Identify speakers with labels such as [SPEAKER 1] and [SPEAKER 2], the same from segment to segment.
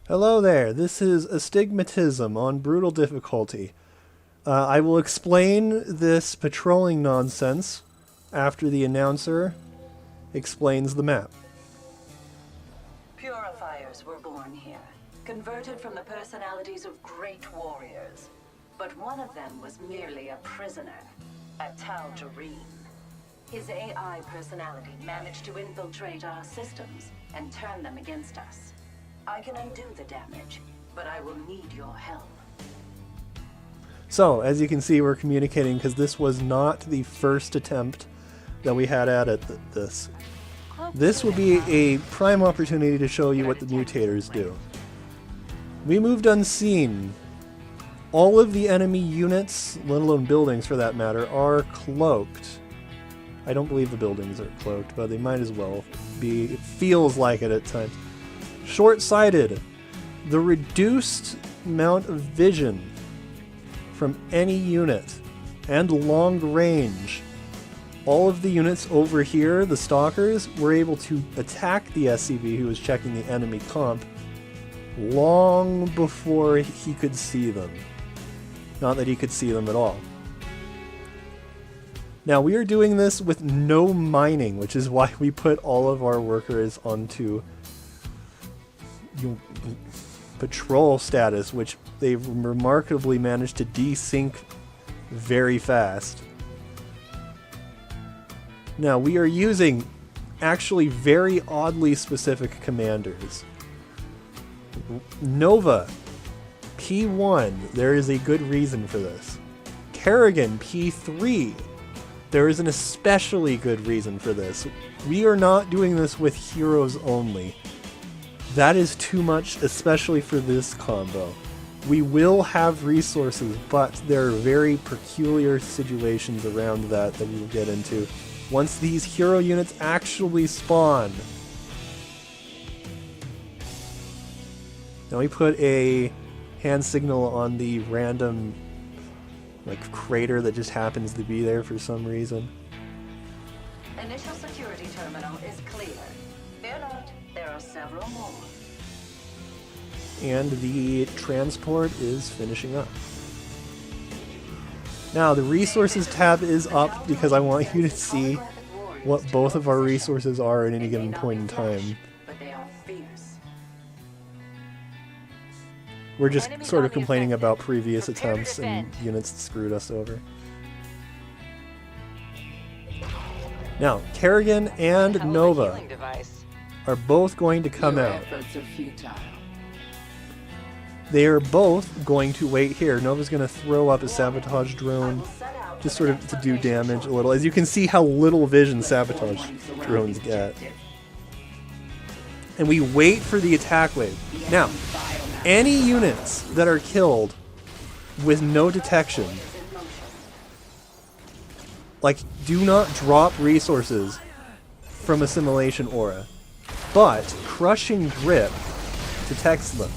[SPEAKER 1] Hello there, this is Astigmatism on Brutal Difficulty. I will explain this patrolling nonsense after the announcer explains the map.
[SPEAKER 2] Purifiers were born here, converted from the personalities of great warriors. But one of them was merely a prisoner, a Tal'Darim. His AI personality managed to infiltrate our systems and turn them against us. I can undo the damage, but I will need your help.
[SPEAKER 1] So, as you can see, we're communicating because this was not the first attempt that we had at this. This will be a prime opportunity to show you what the mutators do. We moved unseen. All of the enemy units, let alone buildings for that matter, are cloaked. I don't believe the buildings are cloaked, but they might as well be. It feels like it at times. Short-sighted. The reduced amount of vision from any unit and long range. All of the units over here, the stalkers, were able to attack the SCV who was checking the enemy comp long before he could see them. Not that he could see them at all. Now we are doing this with no mining, which is why we put all of our workers onto patrol status, which they've remarkably managed to desync very fast. Now we are using actually very oddly specific commanders. Nova, P1, there is a good reason for this. Kerrigan, P3, there is an especially good reason for this. We are not doing this with heroes only. That is too much, especially for this combo. We will have resources, but there are very peculiar situations around that we will get into once these hero units actually spawn. Now we put a hand signal on the random crater that just happens to be there for some reason.
[SPEAKER 2] Initial security terminal is clear. Fear not, there are several more.
[SPEAKER 1] And the transport is finishing up. Now the resources tab is up because I want you to see what both of our resources are at any given point in time. We're just sort of complaining about previous attempts and units that screwed us over. Now, Kerrigan and Nova are both going to come out. They are both going to wait here. Nova's going to throw up a sabotage drone just sort of to do damage a little. As you can see how little vision sabotage drones get. And we wait for the attack wave. Now, any units that are killed with no detection, do not drop resources from Assimilation Aura, but Crushing Grip detects them.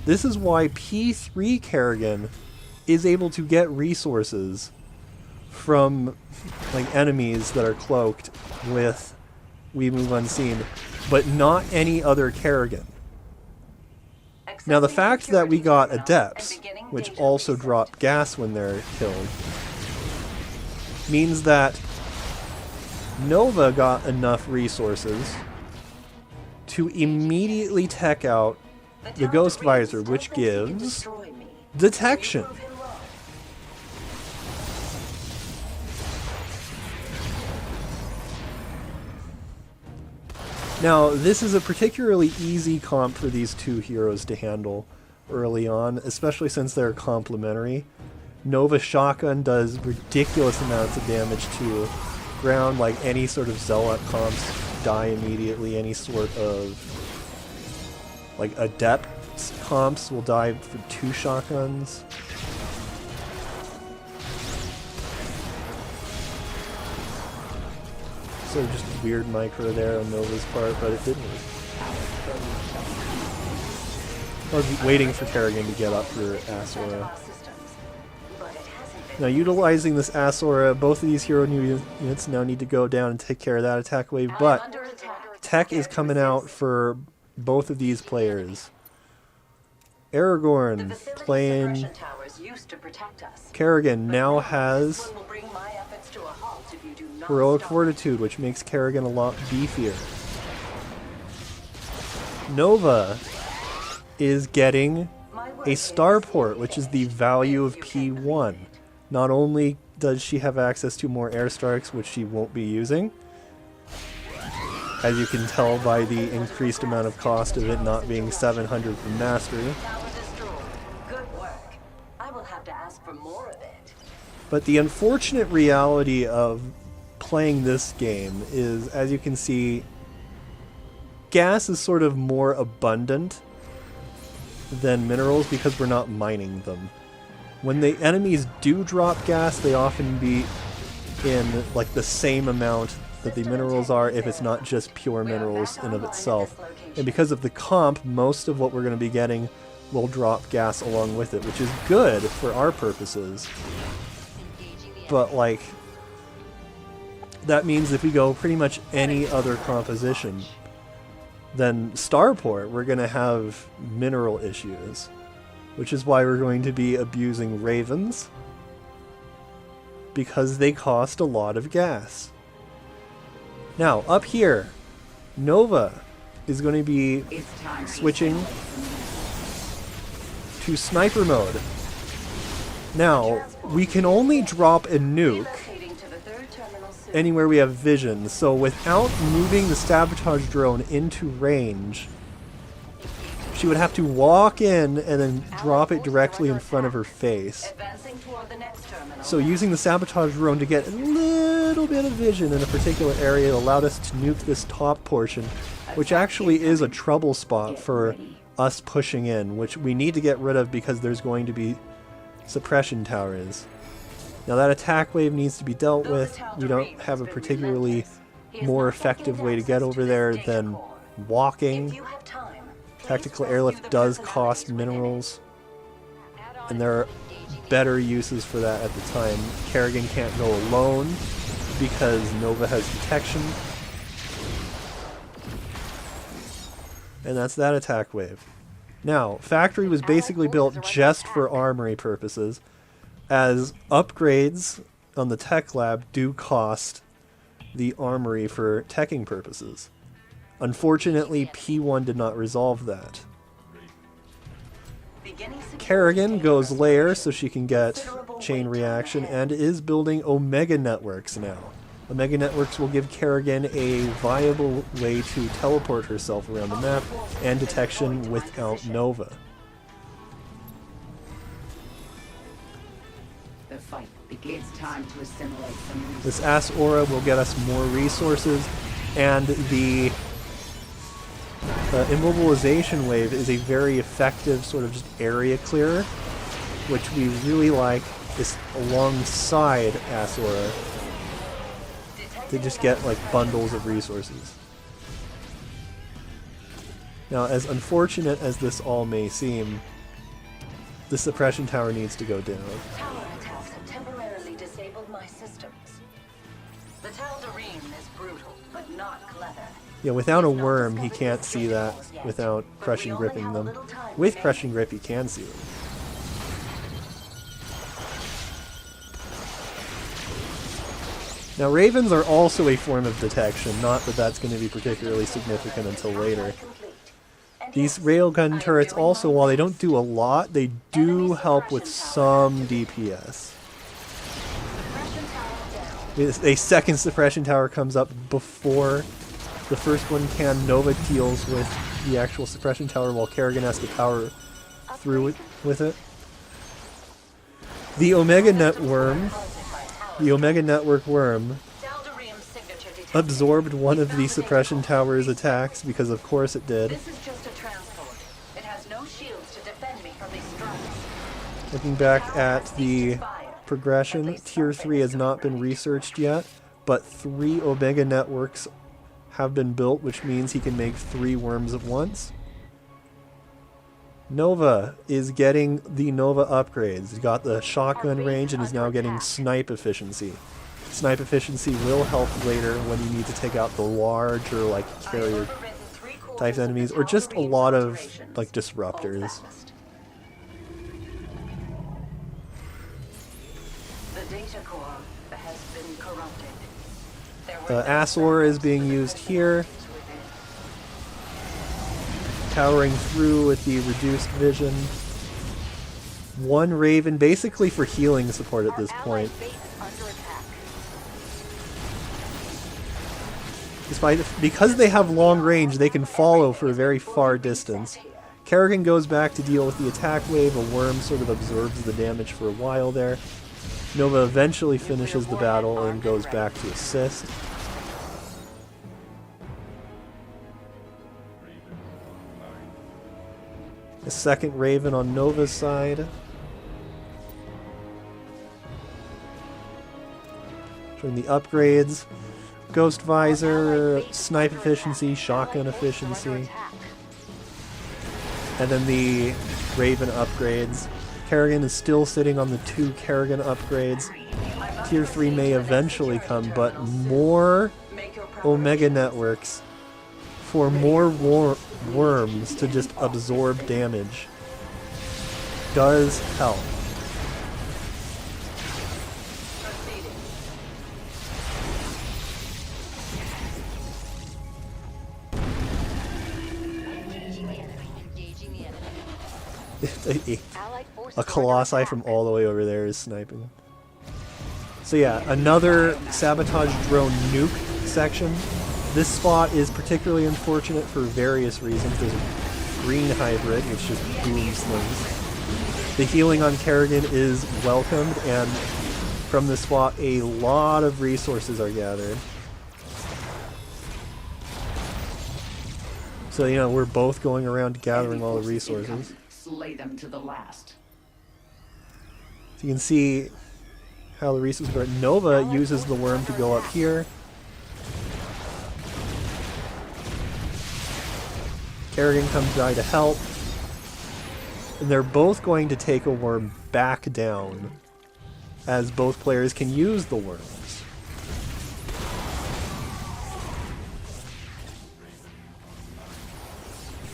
[SPEAKER 1] This is why P3 Kerrigan is able to get resources from enemies that are cloaked with We Move Unseen, but not any other Kerrigan. Now the fact that we got Adepts, which also drop gas when they're killed, means that Nova got enough resources to immediately tech out the Ghost Visor, which gives detection. Now, this is a particularly easy comp for these two heroes to handle early on, especially since they're complementary. Nova Shotgun does ridiculous amounts of damage to ground, like any sort of Zealot comps die immediately, any sort of Adept comps will die for 2 shotguns. So just weird micro there on Nova's part, but it didn't. I was waiting for Kerrigan to get up for Asura. Now utilizing this Asura, both of these hero units now need to go down and take care of that attack wave, but tech is coming out for both of these players. Aragorn
[SPEAKER 2] facility
[SPEAKER 1] playing
[SPEAKER 2] suppression towers used to protect us.
[SPEAKER 1] Kerrigan now has
[SPEAKER 2] This one will bring my efforts to a halt if you do not
[SPEAKER 1] heroic
[SPEAKER 2] stop.
[SPEAKER 1] fortitude, which makes Kerrigan a lot beefier. Nova is getting a starport, which is the value of P1. Not only does she have access to more airstrikes, which she won't be using, as you can tell by the increased amount of cost of it not being 700 from mastery,
[SPEAKER 2] Tower destroyed. Good work. I will have to ask for more of it.
[SPEAKER 1] but the unfortunate reality of playing this game is, as you can see, gas is sort of more abundant than minerals because we're not mining them. When the enemies do drop gas, they often be in like the same amount that the minerals are if it's not just pure minerals in of itself. And because of the comp, most of what we're going to be getting will drop gas along with it, which is good for our purposes. But like, that means if we go pretty much any other composition, then Starport, we're going to have mineral issues, which is why we're going to be abusing Ravens, because they cost a lot of gas. Now, up here, Nova is going to be switching to sniper mode. Now, we can only drop a nuke
[SPEAKER 2] Relocating to the third terminal soon.
[SPEAKER 1] anywhere we have vision, so without moving the sabotage drone into range, she would have to walk in and then drop it directly in front of her face.
[SPEAKER 2] Advancing toward the next terminal.
[SPEAKER 1] So using the sabotage drone to get a little bit of vision in a particular area allowed us to nuke this top portion, which actually is a trouble spot for us pushing in, which we need to get rid of because there's going to be suppression towers. Now that attack wave needs to be dealt with. We don't have a particularly more effective way to get over there than walking.
[SPEAKER 2] If you have time,
[SPEAKER 1] Tactical airlift does cost minerals, and there are better uses for that at the time. Kerrigan can't go alone because Nova has detection. And that's that attack wave. Now, Factory was basically built just for armory purposes, as upgrades on the tech lab do cost the armory for teching purposes. Unfortunately, P1 did not resolve that. Kerrigan goes layer so she can get chain reaction and is building Omega networks now. Omega networks will give Kerrigan a viable way to teleport herself around the map and detection without Nova.
[SPEAKER 3] The fight begins. Time to assimilate some
[SPEAKER 1] This Ass Aura will get us more resources, and the immobilization wave is a very effective sort of just area clearer, which we really like is alongside Ass Aura to just get like bundles of resources. Now, as unfortunate as this all may seem, the suppression tower needs to go down.
[SPEAKER 2] Tower attacks have temporarily disabled my systems. The Tal'Darim is brutal, but not clever.
[SPEAKER 1] Yeah, without a worm, he can't see that without crushing gripping them. With crushing grip, he can see them. Now, ravens are also a form of detection, not that that's going to be particularly significant until later. These railgun turrets also, while they don't do a lot, they do help with some DPS. A second suppression tower comes up before the first one can. Nova deals with the actual suppression tower while Kerrigan has to power through it with it. The Omega Network worm absorbed one of the suppression tower's attacks because of course it did.
[SPEAKER 2] This is just a transport. It has no shields to defend me from these strikes.
[SPEAKER 1] Looking back at the progression, Tier 3 has not been researched yet, but 3 Omega networks have been built, which means he can make 3 worms at once. Nova is getting the Nova upgrades. He's got the shotgun range and is now getting snipe efficiency. Snipe efficiency will help later when you need to take out the larger, like, carrier type enemies, or just a lot of, like, disruptors. Asor is being used here. Powering through with the reduced vision. One Raven, basically for healing support at this point. Because they have long range, they can follow for a very far distance. Kerrigan goes back to deal with the attack wave. A worm sort of absorbs the damage for a while there. Nova eventually finishes the battle and goes back to assist. A second Raven on Nova's side. Showing the upgrades. Ghost Visor, Snipe Efficiency, Shotgun Efficiency. And then the Raven upgrades. Kerrigan is still sitting on the 2 Kerrigan upgrades. Tier 3 may eventually come, but more Omega networks for more worms to just absorb damage does help. A Colossi from all the way over there is sniping. So yeah, another sabotage drone nuke section. This spot is particularly unfortunate for various reasons. There's a green hybrid, which just booms things. The healing on Kerrigan is welcomed, and from this spot a lot of resources are gathered. So, you know, we're both going around gathering all the resources.
[SPEAKER 3] Slay them to the last.
[SPEAKER 1] So you can see how the resources are. Nova uses the worm to go up here. Kerrigan comes by to help. And they're both going to take a worm back down, as both players can use the worms.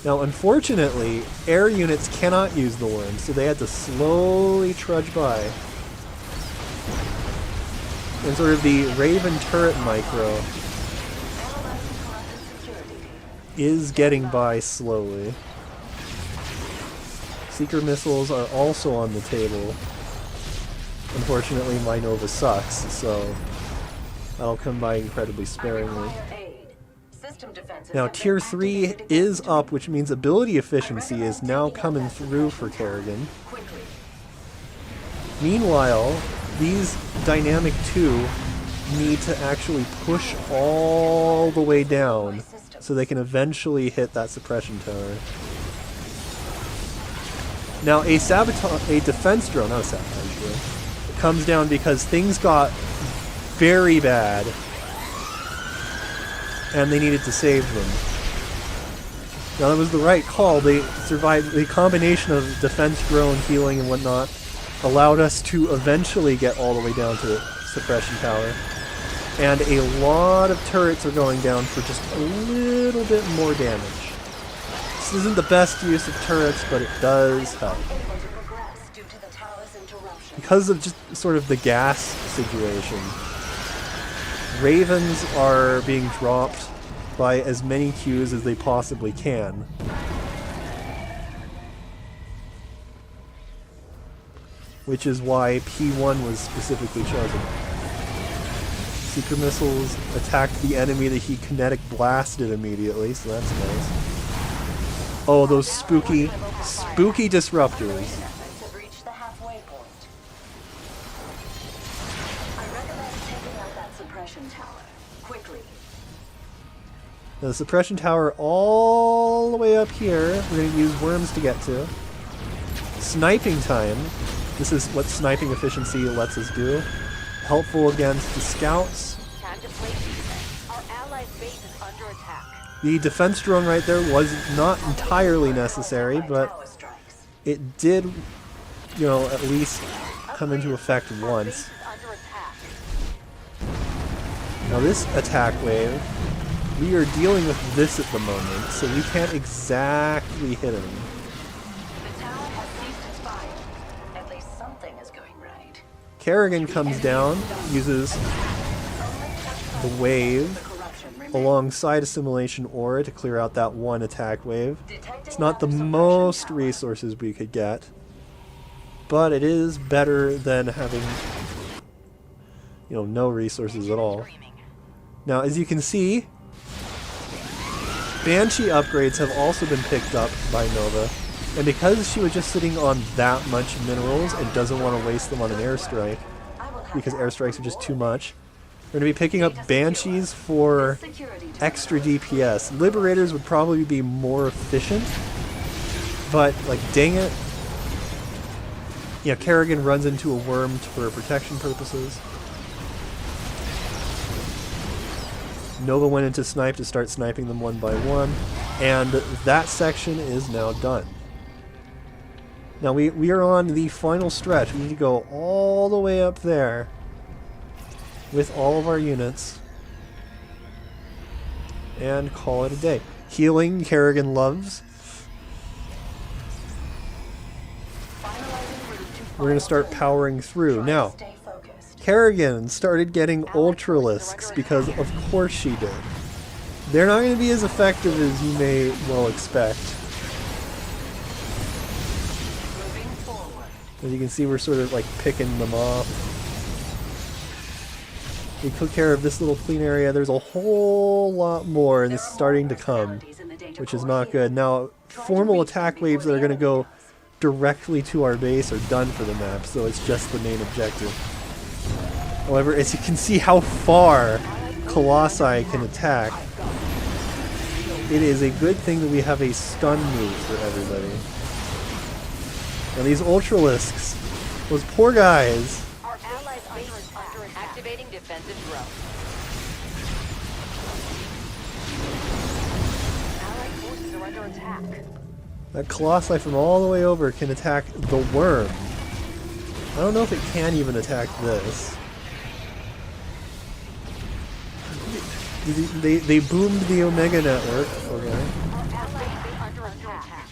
[SPEAKER 1] Now, unfortunately, air units cannot use the worms, so they had to slowly trudge by. And sort of the Raven turret micro is getting by slowly. Seeker missiles are also on the table. Unfortunately, my Nova sucks, so that'll come by incredibly sparingly. Now, Tier 3 is up, which means ability efficiency is now coming through for Kerrigan. Meanwhile, these Dynamic 2 need to actually push all the way down so they can eventually hit that suppression tower. Now, a defense drone, not a sabotage drone, comes down because things got very bad and they needed to save them. Now, that was the right call. They survived. The combination of defense drone, healing, and whatnot allowed us to eventually get all the way down to suppression tower. And a lot of turrets are going down for just a little bit more damage. This isn't the best use of turrets, but it does help. Because of just sort of the gas situation, Ravens are being dropped by as many queues as they possibly can. Which is why P1 was specifically chosen. Seeker missiles attacked the enemy that he kinetic blasted immediately, so that's nice. Oh, those spooky disruptors. Now, the suppression tower all the way up here, we're going to use worms to get to. Sniping time. This is what sniping efficiency lets us do. Helpful against the scouts.
[SPEAKER 4] Our allied base is under attack.
[SPEAKER 1] The defense drone right there was not entirely necessary, but it did, you know, at least come into effect once. Now this attack wave, we are dealing with this at the moment, so we can't exactly hit him.
[SPEAKER 2] The tower has ceased its fire. At least something is going right.
[SPEAKER 1] Kerrigan comes down, uses the wave
[SPEAKER 2] The corruption remains.
[SPEAKER 1] alongside Assimilation Aura to clear out that one attack wave.
[SPEAKER 2] Detecting
[SPEAKER 1] It's not the
[SPEAKER 2] another suppression
[SPEAKER 1] most
[SPEAKER 2] tower.
[SPEAKER 1] resources we could get, but it is better than having, you know, no resources at all. Now, as you can see, Banshee upgrades have also been picked up by Nova, and because she was just sitting on that much minerals and doesn't want to waste them on an airstrike,
[SPEAKER 2] I will have
[SPEAKER 1] because
[SPEAKER 2] to ask
[SPEAKER 1] airstrikes
[SPEAKER 2] for
[SPEAKER 1] are just
[SPEAKER 2] more.
[SPEAKER 1] too much, we're going to be picking up Banshees for
[SPEAKER 2] Security
[SPEAKER 1] extra DPS. Liberators would probably be more efficient, but, like, dang it. Yeah, Kerrigan runs into a worm for protection purposes. Nova went into snipe to start sniping them one by one, and that section is now done. Now we are on the final stretch. We need to go all the way up there with all of our units and call it a day. Healing, Kerrigan loves. We're going to start powering through. Now,
[SPEAKER 2] Stay focused.
[SPEAKER 1] Kerrigan started getting Ultralisks because of course she did. They're not going to be as effective as you may well expect.
[SPEAKER 2] Moving forward.
[SPEAKER 1] As you can see, we're sort of like picking them off. We took care of this little clean area. There's a whole lot more, and
[SPEAKER 2] There
[SPEAKER 1] it's
[SPEAKER 2] are
[SPEAKER 1] starting
[SPEAKER 2] more
[SPEAKER 1] to come,
[SPEAKER 2] personalities in the data
[SPEAKER 1] which is
[SPEAKER 2] core
[SPEAKER 1] not
[SPEAKER 2] here.
[SPEAKER 1] good. Now,
[SPEAKER 2] Try to
[SPEAKER 1] formal
[SPEAKER 2] reach them
[SPEAKER 1] attack
[SPEAKER 2] before
[SPEAKER 1] waves that
[SPEAKER 2] the
[SPEAKER 1] are going to
[SPEAKER 2] enemy
[SPEAKER 1] go
[SPEAKER 2] does.
[SPEAKER 1] directly to our base are done for the map, so it's just the main objective. However, as you can see how far Colossi can attack, it is a good thing that we have a stun move for everybody. Now these Ultralisks, those poor guys,
[SPEAKER 4] Our allies base is under attack. Activating defensive drone. Allied forces are under attack.
[SPEAKER 1] that Colossi from all the way over can attack the worm. I don't know if it can even attack this. They boomed the Omega network. Okay.
[SPEAKER 4] Our allies base under attack.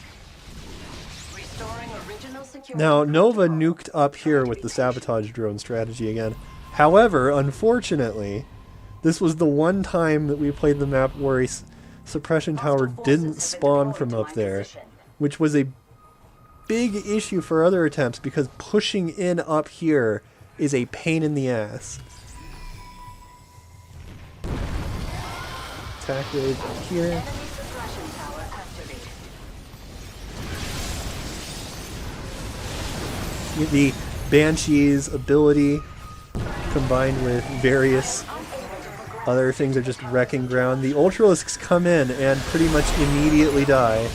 [SPEAKER 2] Restoring original security.
[SPEAKER 1] Now, Nova
[SPEAKER 2] protocol.
[SPEAKER 1] nuked up here with the sabotage drone strategy again. However, unfortunately, this was the one time that we played the map where a suppression tower
[SPEAKER 2] Hostile forces
[SPEAKER 1] didn't
[SPEAKER 2] have been
[SPEAKER 1] spawn
[SPEAKER 2] deployed
[SPEAKER 1] from
[SPEAKER 2] to
[SPEAKER 1] up
[SPEAKER 2] my
[SPEAKER 1] there,
[SPEAKER 2] position.
[SPEAKER 1] which was a big issue for other attempts because pushing in up here is a pain in the ass. Attack wave up here.
[SPEAKER 2] Enemy suppression tower activated.
[SPEAKER 1] The Banshee's ability combined with various other things are just wrecking ground. The Ultralisks come in and pretty much immediately die.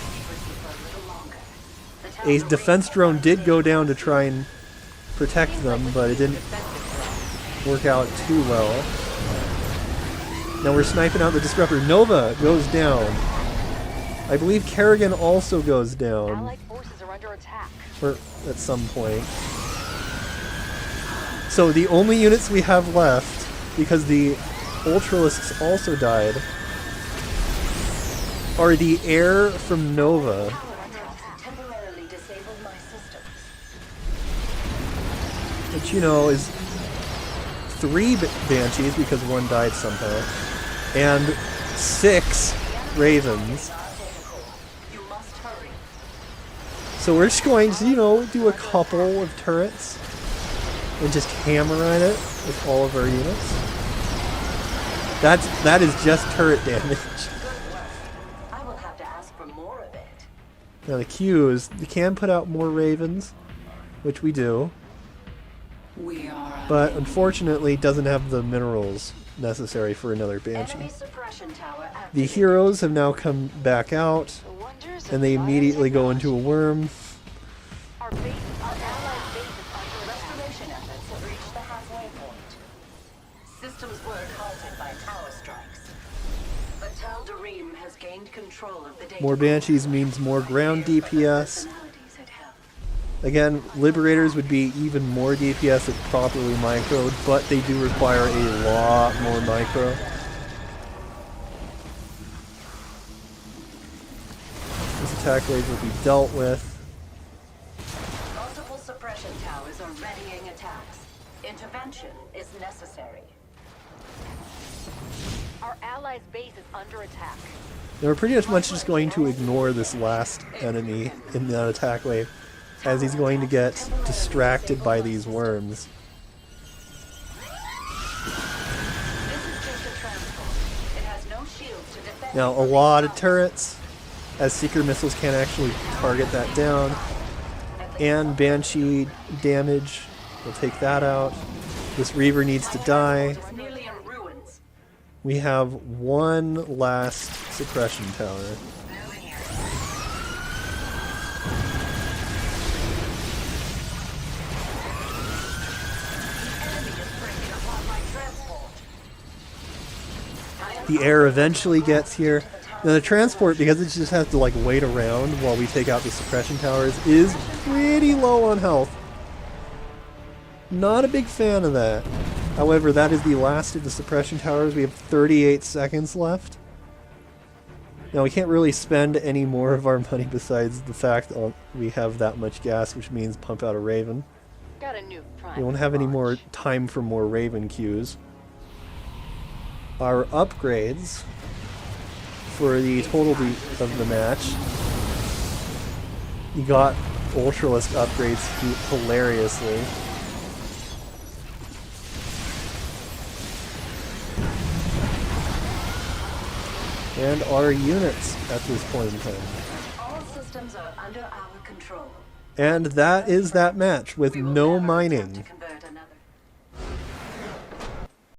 [SPEAKER 1] A defense drone did go down to try and protect them, but it didn't work out too well. Now we're sniping out the Disruptor. Nova goes down. I believe Kerrigan also goes down,
[SPEAKER 4] Allied forces are under attack.
[SPEAKER 1] or at some point. So the only units we have left, because the Ultralisks also died, are the air from Nova.
[SPEAKER 2] Power attacks temporarily disabled my systems.
[SPEAKER 1] Which, you know, is 3 Banshees because one died somehow, and 6 Ravens.
[SPEAKER 2] You must hurry.
[SPEAKER 1] So we're just going to, you know, do a couple of turrets and just hammer at it with all of our units. That is just turret damage.
[SPEAKER 2] I will have to ask for more of it.
[SPEAKER 1] Now the Q is, you can put out more Ravens, which we do,
[SPEAKER 3] We are
[SPEAKER 1] but unfortunately doesn't have the minerals necessary for another Banshee.
[SPEAKER 2] Enemy suppression tower activated.
[SPEAKER 1] The heroes have now come back out,
[SPEAKER 4] The wonders of
[SPEAKER 1] and they immediately go into a worm.
[SPEAKER 4] Our base, our allied base is under attack.
[SPEAKER 2] Restoration efforts have reached the halfway point. Systems work halted by tower strikes. But Tal Dareem has gained control of the data.
[SPEAKER 1] More Banshees means more ground DPS.
[SPEAKER 2] Personalities it held.
[SPEAKER 1] Again, Liberators would be even more DPS if properly microed, but they do require a lot more micro. This attack wave will be dealt with.
[SPEAKER 2] Multiple suppression towers are readying attacks. Intervention is necessary.
[SPEAKER 4] Our allies' base is under attack.
[SPEAKER 1] Now we're pretty much just going to ignore this last enemy in that attack wave, as he's going to get distracted by these worms. Now a lot of turrets, as seeker missiles can't actually target that down, and Banshee damage, we'll take that out. This Reaver needs to die. We have one last suppression tower. The air eventually gets here. Now the transport, because it just has to like wait around while we take out the suppression towers, is pretty low on health. Not a big fan of that. However, that is the last of the suppression towers. We have 38 seconds left. Now we can't really spend any more of our money besides the fact that we have that much gas, which means pump out a Raven.
[SPEAKER 4] Got a new prime.
[SPEAKER 1] We won't have any more time for more Raven queues. Our upgrades for the total of the match. You got Ultralisk upgrades hilariously. And our units at this point in time.
[SPEAKER 2] All systems are under our control.
[SPEAKER 1] And that is that match with no mining.